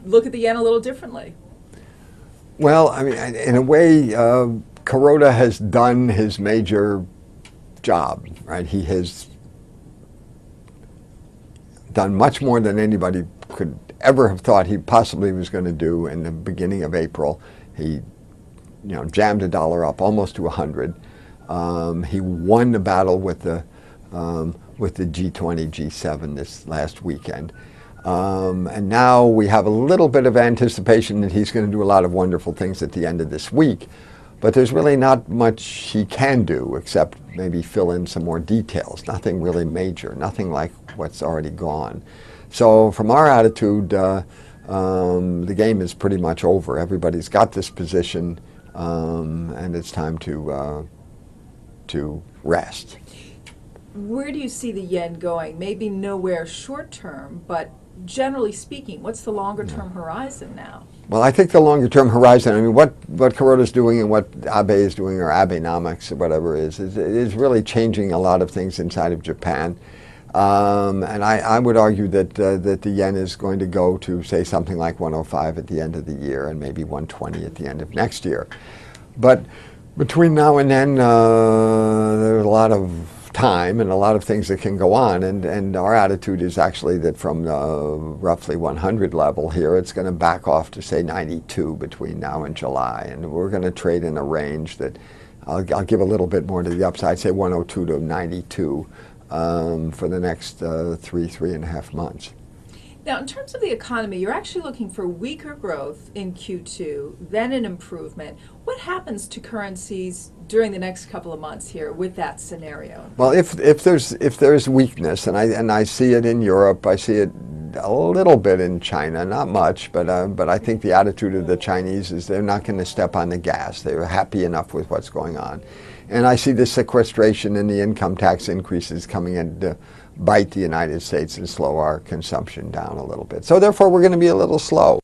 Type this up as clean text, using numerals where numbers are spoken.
look at the yen a little differently. Well, I mean, in a way, Kuroda has done his major job, right? He has done much more than anybody could ever have thought he possibly was going to do in the beginning of April. He, jammed the dollar up almost to 100. He won the battle with the G20, G7 this last weekend. And now we have a little bit of anticipation that he's going to do a lot of wonderful things at the end of this week. But there's really not much he can do except maybe fill in some more details. Nothing really major, nothing like what's already gone. So from our attitude, the game is pretty much over. Everybody's got this position, and it's time to rest. Where do you see the yen going? Maybe nowhere short term, but generally speaking, what's the longer term horizon now? Well, I think the longer term horizon, I mean, what Kuroda's doing and what Abe is doing, or Abenomics or whatever it is really changing a lot of things inside of Japan. And I would argue that the yen is going to go to, say, something like 105 at the end of the year and maybe 120 at the end of next year. But between now and then, there's a lot of time and a lot of things that can go on, and our attitude is actually that from the roughly 100 level here, it's going to back off to, say, 92 between now and July, and we're going to trade in a range that I'll give a little bit more to the upside, say 102 to 92 for the next 3.5 months. Now, in terms of the economy, you're actually looking for weaker growth in Q2, then an improvement. What happens to currencies during the next couple of months here with that scenario? Well, if there's weakness, and I see it in Europe, I see it a little bit in China, not much, but I think the attitude of the Chinese is they're not going to step on the gas. They're happy enough with what's going on. And I see the sequestration and the income tax increases coming in to bite the United States and slow our consumption down a little bit. So therefore, we're going to be a little slow.